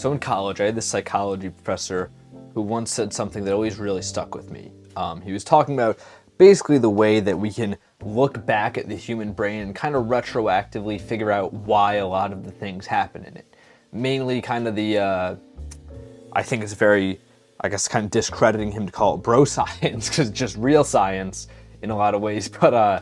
So in college, I had this psychology professor who once said something that always really stuck with me. He was talking about basically the way that we can look back at the human brain and kind of retroactively figure out why a lot of the things happen in it. Mainly kind of I think it's very, I guess, kind of discrediting him to call it bro science, because it's just real science in a lot of ways. But,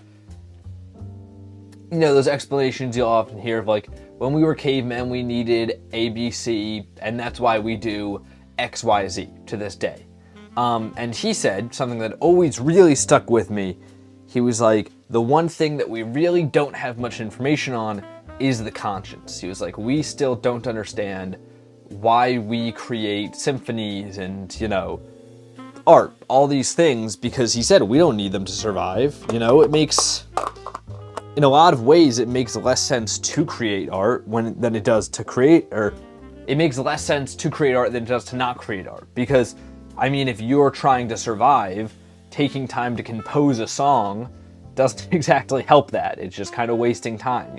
those explanations you'll often hear of, like, when we were cavemen, we needed A, B, C, and that's why we do X, Y, Z to this day. And he said something that always really stuck with me. He was like, the one thing that we really don't have much information on is the conscience. He was like, we still don't understand why we create symphonies and, art, all these things, because he said we don't need them to survive. It makes, in a lot of ways, it makes less sense to create art than it does to create, or it makes less sense to create art than it does to not create art. Because, if you're trying to survive, taking time to compose a song doesn't exactly help that. It's just kind of wasting time,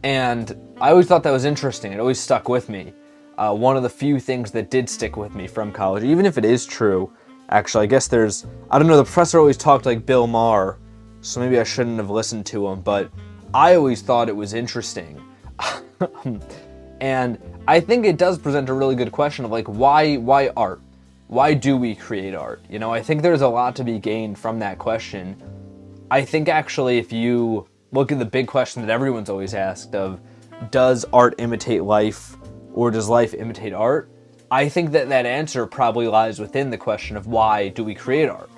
And I always thought that was interesting. It always stuck with me. One of the few things that did stick with me from college, even if it is true, actually, I guess the professor always talked like Bill Maher, so maybe I shouldn't have listened to him, but I always thought it was interesting. And I think it does present a really good question of, like, why art? Why do we create art? I think there's a lot to be gained from that question. I think actually if you look at the big question that everyone's always asked of, does art imitate life or does life imitate art? I think that answer probably lies within the question of why do we create art?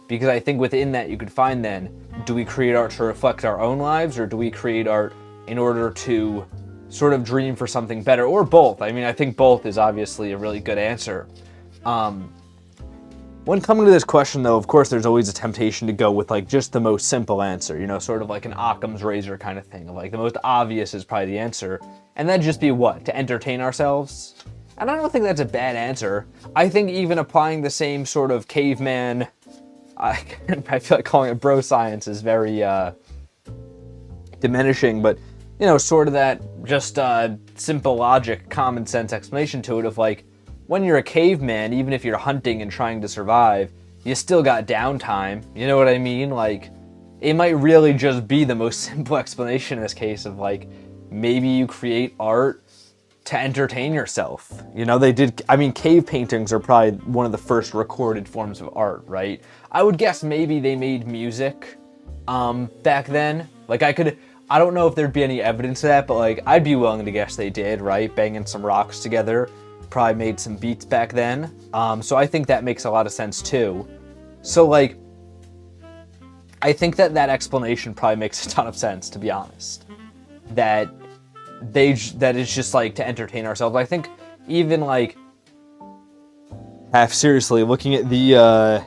Because I think within that you could find then, do we create art to reflect our own lives, or do we create art in order to sort of dream for something better, or both? I think both is obviously a really good answer. When coming to this question, though, of course, there's always a temptation to go with, like, just the most simple answer, sort of like an Occam's razor kind of thing. Like, the most obvious is probably the answer. And that'd just be what? To entertain ourselves? And I don't think that's a bad answer. I think even applying the same sort of caveman, I feel like calling it bro science is very diminishing, but, sort of that just simple logic, common sense explanation to it of, like, when you're a caveman, even if you're hunting and trying to survive, you still got downtime. You know what I mean? Like, it might really just be the most simple explanation in this case of, like, maybe you create art to entertain yourself. Cave paintings are probably one of the first recorded forms of art, right? I would guess maybe they made music back then. Like, I don't know if there'd be any evidence of that, but, like, I'd be willing to guess they did, right? Banging some rocks together. Probably made some beats back then. So I think that makes a lot of sense too. So, like, I think that explanation probably makes a ton of sense, to be honest. That it's just, like, to entertain ourselves. I think even, like, half seriously, looking at the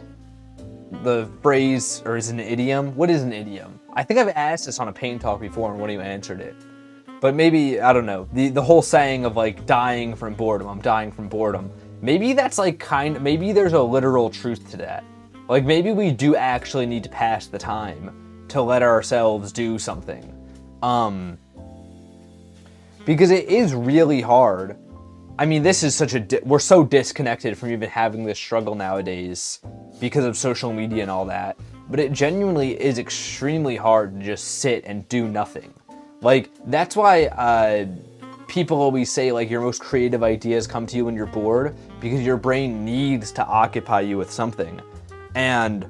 phrase, or is it an idiom? What is an idiom? I think I've asked this on a Paint&Talk before and one of you answered it. But maybe, I don't know, the whole saying of, like, dying from boredom, I'm dying from boredom. Maybe that's, like, maybe there's a literal truth to that. Like, maybe we do actually need to pass the time to let ourselves do something. Because it is really hard. This is we're so disconnected from even having this struggle nowadays because of social media and all that. But it genuinely is extremely hard to just sit and do nothing. Like, that's why people always say, like, your most creative ideas come to you when you're bored, because your brain needs to occupy you with something. And,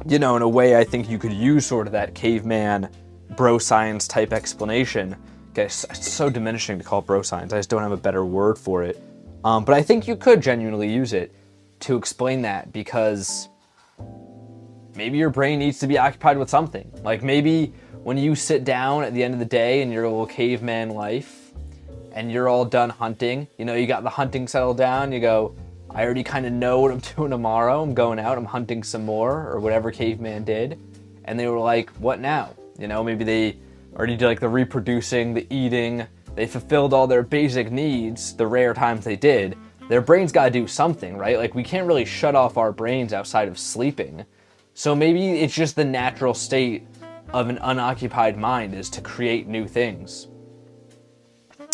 in a way, I think you could use sort of that caveman bro science type explanation. Okay, it's so diminishing to call it bro science. I just don't have a better word for it. But I think you could genuinely use it to explain that, because maybe your brain needs to be occupied with something. Like, maybe when you sit down at the end of the day in your little caveman life and you're all done hunting, you got the hunting settled down, you go, I already kind of know what I'm doing tomorrow. I'm going out, I'm hunting some more, or whatever caveman did. And they were like, what now? Maybe they already did, like, the reproducing, the eating. They fulfilled all their basic needs the rare times they did. Their brain's got to do something, right? Like, we can't really shut off our brains outside of sleeping. So maybe it's just the natural state of an unoccupied mind is to create new things.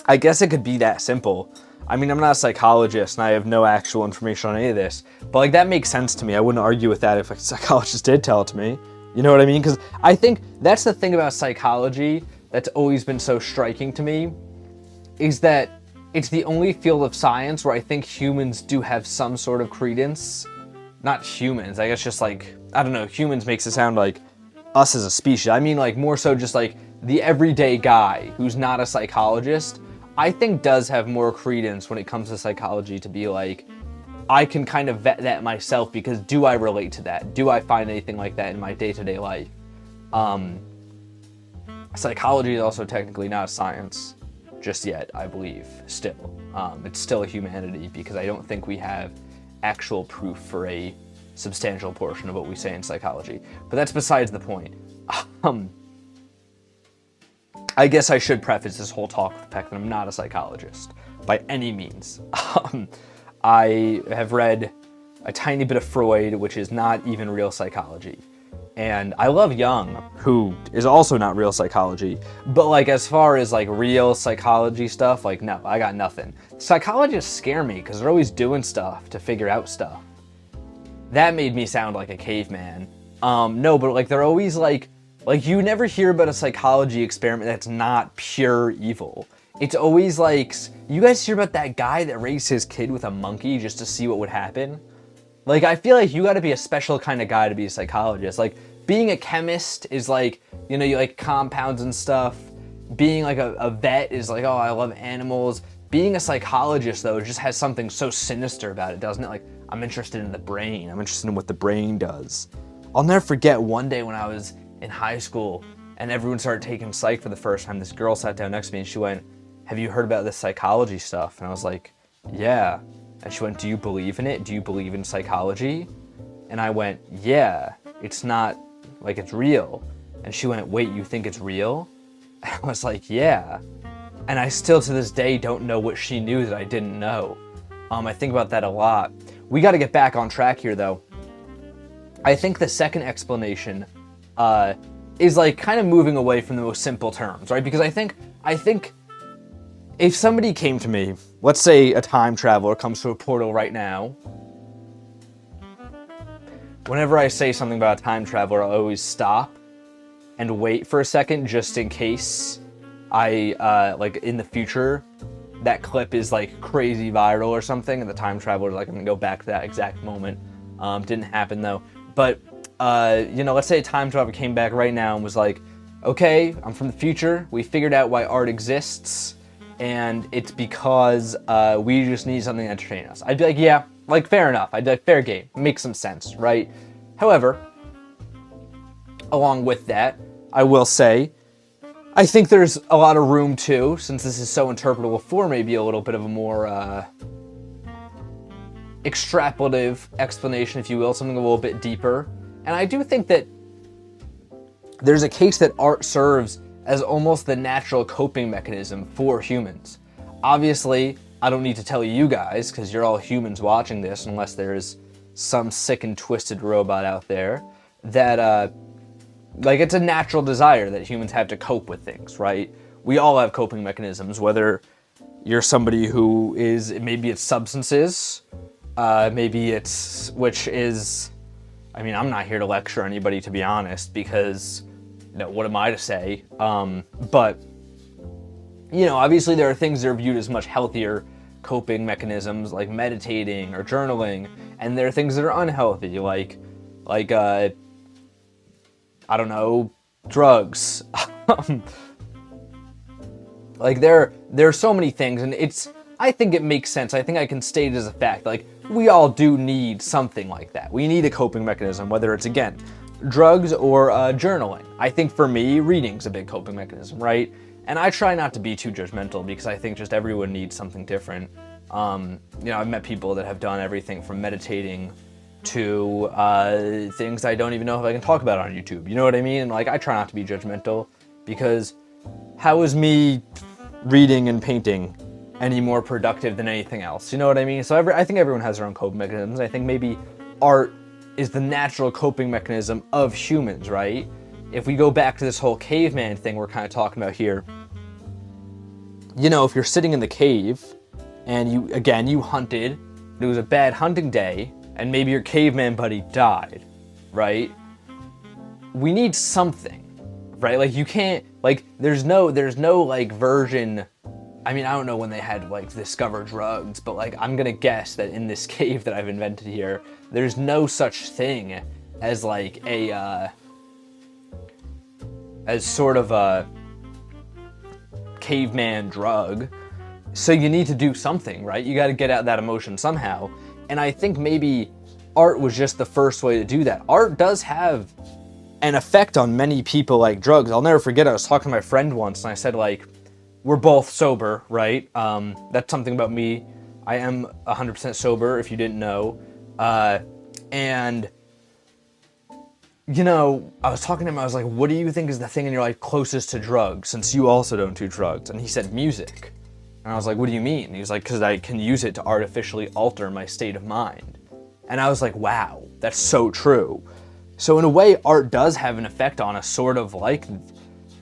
I guess it could be that simple. I mean, I'm not a psychologist and I have no actual information on any of this, but like that makes sense to me. I wouldn't argue with that if a psychologist did tell it to me. You know what I mean? Because I think that's the thing about psychology that's always been so striking to me, is that it's the only field of science where I think humans do have some sort of credence. Not humans, I guess just like, I don't know, humans makes it sound like us as a species. I mean like more so just like the everyday guy who's not a psychologist, I think does have more credence when it comes to psychology to be like, I can kind of vet that myself because do I relate to that? Do I find anything like that in my day-to-day life? Psychology is also technically not a science just yet, I believe, still. It's still a humanity because I don't think we have actual proof for a substantial portion of what we say in psychology. But that's besides the point. I guess I should preface this whole talk with the fact that I'm not a psychologist by any means. I have read a tiny bit of Freud, which is not even real psychology. And I love Jung, who is also not real psychology. But like as far as like real psychology stuff, like no, I got nothing. Psychologists scare me because they're always doing stuff to figure out stuff. That made me sound like a caveman. No, but like they're always like you never hear about a psychology experiment that's not pure evil. It's always like, you guys hear about that guy that raised his kid with a monkey just to see what would happen? Like, I feel like you gotta be a special kind of guy to be a psychologist. Like, being a chemist is like, you know, you like compounds and stuff. Being like a vet is like, oh, I love animals. Being a psychologist, though, just has something so sinister about it, doesn't it? Like, I'm interested in the brain. I'm interested in what the brain does. I'll never forget one day when I was in high school and everyone started taking psych for the first time. This girl sat down next to me and she went, have you heard about this psychology stuff? And I was like, yeah. And she went, do you believe in it? Do you believe in psychology? And I went, yeah, it's not like it's real. And she went, wait, you think it's real? And I was like, yeah. And I still to this day don't know what she knew that I didn't know. I think about that a lot. We got to get back on track here though. I think the second explanation is like kind of moving away from the most simple terms, right? Because I think if somebody came to me, let's say a time traveler comes to a portal right now. Whenever I say something about a time traveler, I always stop and wait for a second just in case I, like in the future, that clip is like crazy viral or something and the time traveler is like, I'm gonna go back to that exact moment. Didn't happen though. But, you know, let's say a time traveler came back right now and was like, okay, I'm from the future. We figured out why art exists. And it's because we just need something to entertain us. I'd be like, yeah, like fair enough. I'd be like, fair game. Makes some sense, right? However, along with that, I will say, I think there's a lot of room too, since this is so interpretable, for maybe a little bit of a more extrapolative explanation, if you will, something a little bit deeper. And I do think that there's a case that art serves as almost the natural coping mechanism for humans. Obviously, I don't need to tell you guys, because you're all humans watching this, unless there's some sick and twisted robot out there, that like it's a natural desire that humans have to cope with things, right? We all have coping mechanisms, whether you're somebody who is, maybe it's substances, maybe it's, which is, I mean, I'm not here to lecture anybody, to be honest, because you know, what am I to say? But, you know, obviously there are things that are viewed as much healthier coping mechanisms, like meditating or journaling, and there are things that are unhealthy, like I don't know, drugs. Like there are so many things, and I think it makes sense. I think I can state it as a fact. Like, we all do need something like that. We need a coping mechanism, whether it's, again, drugs or journaling. I think for me, reading's a big coping mechanism, right? And I try not to be too judgmental because I think just everyone needs something different. You know, I've met people that have done everything from meditating to things I don't even know if I can talk about on YouTube. You know what I mean? And like, I try not to be judgmental because how is me reading and painting any more productive than anything else? You know what I mean? So I think everyone has their own coping mechanisms. I think maybe art is the natural coping mechanism of humans, right? if we go back to this whole caveman thing we're kind of talking about here, you know, if you're sitting in the cave and you hunted, it was a bad hunting day, and maybe your caveman buddy died, right? We need something, right? Like, you can't, like, there's no like version. I mean, I don't know when they had like discovered drugs, but like, I'm gonna guess that in this cave that I've invented here, there's no such thing as like as sort of a caveman drug. So you need to do something, right? You got to get out that emotion somehow. And I think maybe art was just the first way to do that. Art does have an effect on many people like drugs. I'll never forget, I was talking to my friend once and I said, like, we're both sober, right? That's something about me. I am 100% sober, if you didn't know. And, you know, I was talking to him, I was like, what do you think is the thing in your life closest to drugs, since you also don't do drugs? And he said, music. And I was like, what do you mean? And he was like, because I can use it to artificially alter my state of mind. And I was like, wow, that's so true. So in a way, art does have an effect on us, sort of like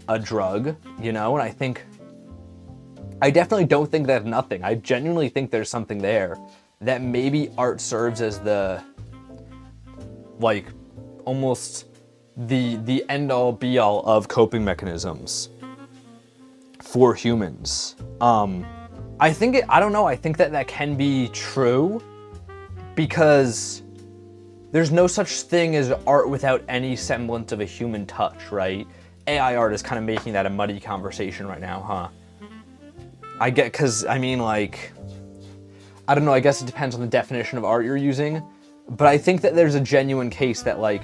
a drug, you know? And I definitely don't think that's nothing. I genuinely think there's something there, that maybe art serves as like, almost the end-all be-all of coping mechanisms for humans. I think I don't know, I think that can be true, because there's no such thing as art without any semblance of a human touch, right? AI art is kind of making that a muddy conversation right now, huh? I get, because, I mean, like, I don't know, I guess it depends on the definition of art you're using, but I think that there's a genuine case that, like,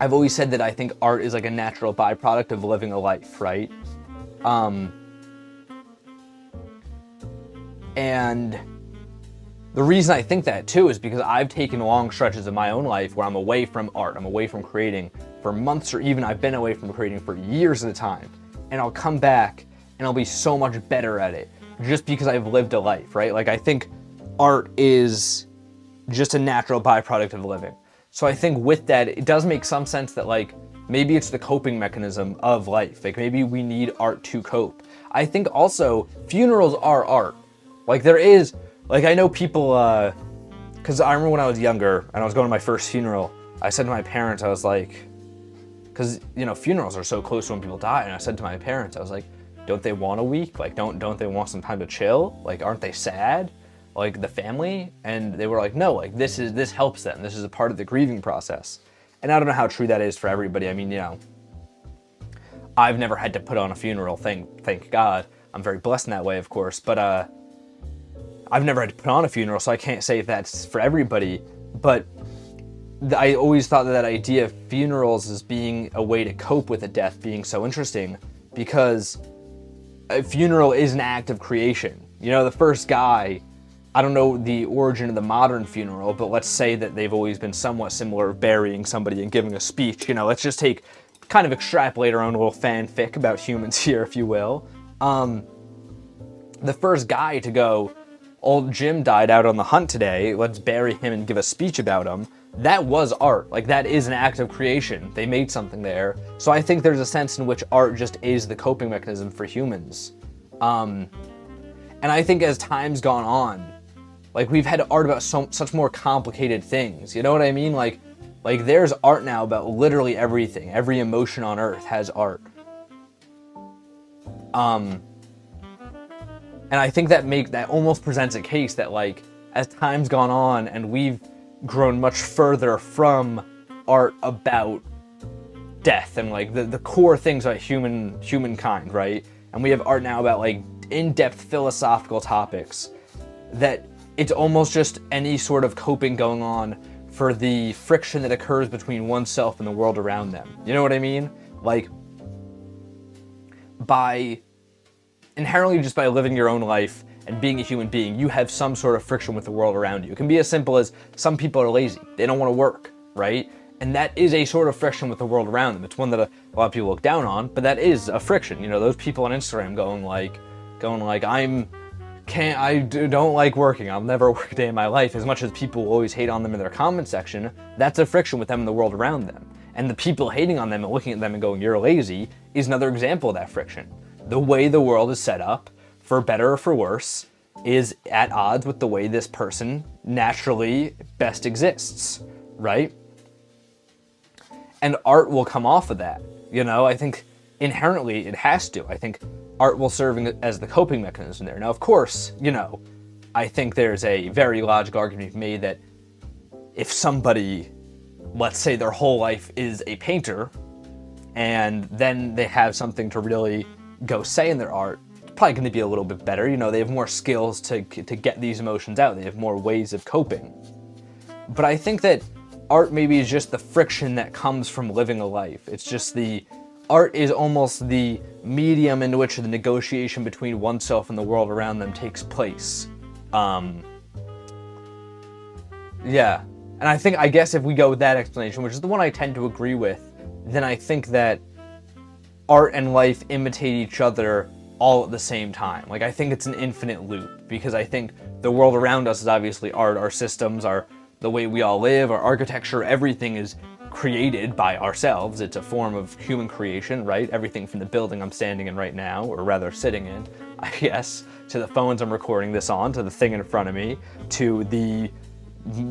I've always said that I think art is like a natural byproduct of living a life, right? And the reason I think that too is because I've taken long stretches of my own life where I'm away from art, I'm away from creating for months, or even I've been away from creating for years at a time. And I'll come back and I'll be so much better at it just because I've lived a life, right? Like, I think art is just a natural byproduct of living. So I think with that, it does make some sense that, like, maybe it's the coping mechanism of life. Like, maybe we need art to cope. I think also funerals are art. Like, there is, like, I know people, because I remember when I was younger and I was going to my first funeral, I said to my parents, I was like, because, you know, funerals are so close to when people die, and I said to my parents, I was like, don't they want a week? Like, don't they want some time to chill? Like, aren't they sad? Like, the family? And they were like, no, like, this helps them. This is a part of the grieving process. And I don't know how true that is for everybody. I mean, you know, I've never had to put on a funeral, thank God. I'm very blessed in that way, of course, but I've never had to put on a funeral, so I can't say if that's for everybody. But I always thought that idea of funerals as being a way to cope with a death being so interesting, because a funeral is an act of creation. You know, the first guy, I don't know the origin of the modern funeral, but let's say that they've always been somewhat similar, burying somebody and giving a speech. You know, let's just kind of extrapolate our own little fanfic about humans here, if you will. The first guy to go, old Jim died out on the hunt today, let's bury him and give a speech about him, that was art. Like, that is an act of creation. They made something there. So I think there's a sense in which art just is the coping mechanism for humans. And I think as time's gone on, like, we've had art about such more complicated things. You know what I mean? Like there's art now about literally everything. Every emotion on earth has art. And I think that almost presents a case that, like, as time's gone on and we've grown much further from art about death and, like, the core things about humankind, right? And we have art now about, like, in-depth philosophical topics, that it's almost just any sort of coping going on for the friction that occurs between oneself and the world around them. You know what I mean? Like, inherently just by living your own life and being a human being, you have some sort of friction with the world around you. It can be as simple as some people are lazy. They don't want to work, right? And that is a sort of friction with the world around them. It's one that a lot of people look down on, but that is a friction. You know, those people on Instagram going like, I don't like working. I'll never work a day in my life. As much as people always hate on them in their comment section, that's a friction with them and the world around them. And the people hating on them and looking at them and going, you're lazy, is another example of that friction. The way the world is set up, for better or for worse, is at odds with the way this person naturally best exists, right? And art will come off of that. You know, I think inherently it has to. I think art will serve as the coping mechanism there. Now, of course, you know, I think there's a very logical argument made that if somebody, let's say their whole life is a painter, and then they have something to really go say in their art, it's probably going to be a little bit better. You know, they have more skills to get these emotions out. They have more ways of coping. But I think that art maybe is just the friction that comes from living a life. It's just art is almost the medium in which the negotiation between oneself and the world around them takes place. Yeah. And I guess if we go with that explanation, which is the one I tend to agree with, then I think that art and life imitate each other all at the same time. Like, I think it's an infinite loop, because I think the world around us is obviously art, our systems, the way we all live, our architecture, everything is created by ourselves. It's a form of human creation, right? Everything from the building I'm standing in right now, or rather sitting in, I guess, to the phones I'm recording this on, to the thing in front of me, to the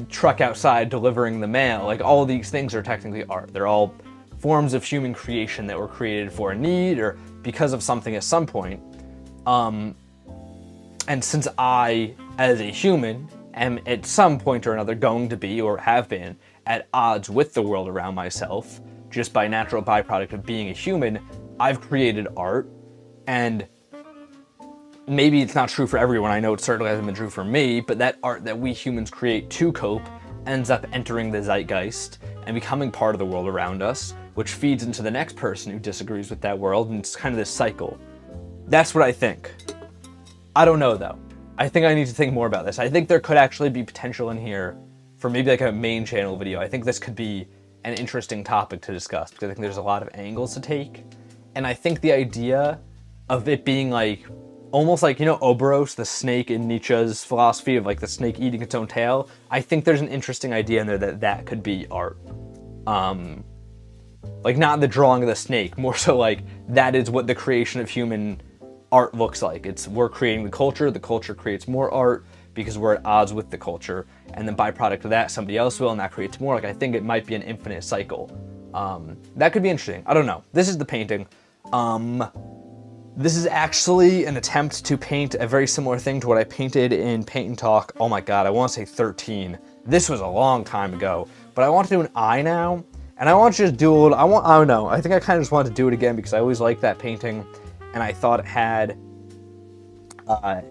truck outside delivering the mail. Like, all of these things are technically art. They're all forms of human creation that were created for a need or because of something at some point. And since I, as a human, am at some point or another going to be, or have been, at odds with the world around myself, just by natural byproduct of being a human, I've created art. And maybe it's not true for everyone, I know it certainly hasn't been true for me, but that art that we humans create to cope ends up entering the zeitgeist and becoming part of the world around us, which feeds into the next person who disagrees with that world, and it's kind of this cycle. That's what I think. I don't know, though. I think I need to think more about this. I think there could actually be potential in here for maybe like a main channel video. I think this could be an interesting topic to discuss, because I think there's a lot of angles to take. And I think the idea of it being like, almost like, you know, Oberos, the snake in Nietzsche's philosophy of like the snake eating its own tail, I think there's an interesting idea in there that could be art. Like, not the drawing of the snake, more so like that is what the creation of human art looks like. We're creating the culture creates more art because we're at odds with the culture, and then byproduct of that, somebody else will, and that creates more. Like, I think it might be an infinite cycle. That could be interesting. I don't know. This is the painting. This is actually an attempt to paint a very similar thing to what I painted in Paint&Talk. Oh my god, I want to say 13. This was a long time ago, but I want to do an eye now, and I want to just do a little, I don't know, I think I kind of just wanted to do it again because I always liked that painting, and I thought it had a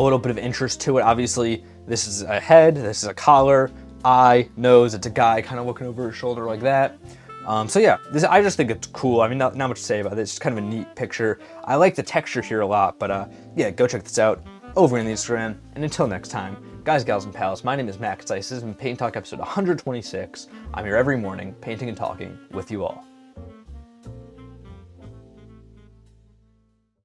little bit of interest to it. Obviously, this is a head, this is a collar, eye, nose, it's a guy kind of looking over his shoulder like that. So yeah, I just think it's cool. I mean, not much to say about it. It's just kind of a neat picture. I like the texture here a lot, but yeah, go check this out over on the Instagram. And until next time, guys, gals, and pals, my name is Matt Kasice. This has been Paint Talk episode 126. I'm here every morning, painting and talking with you all.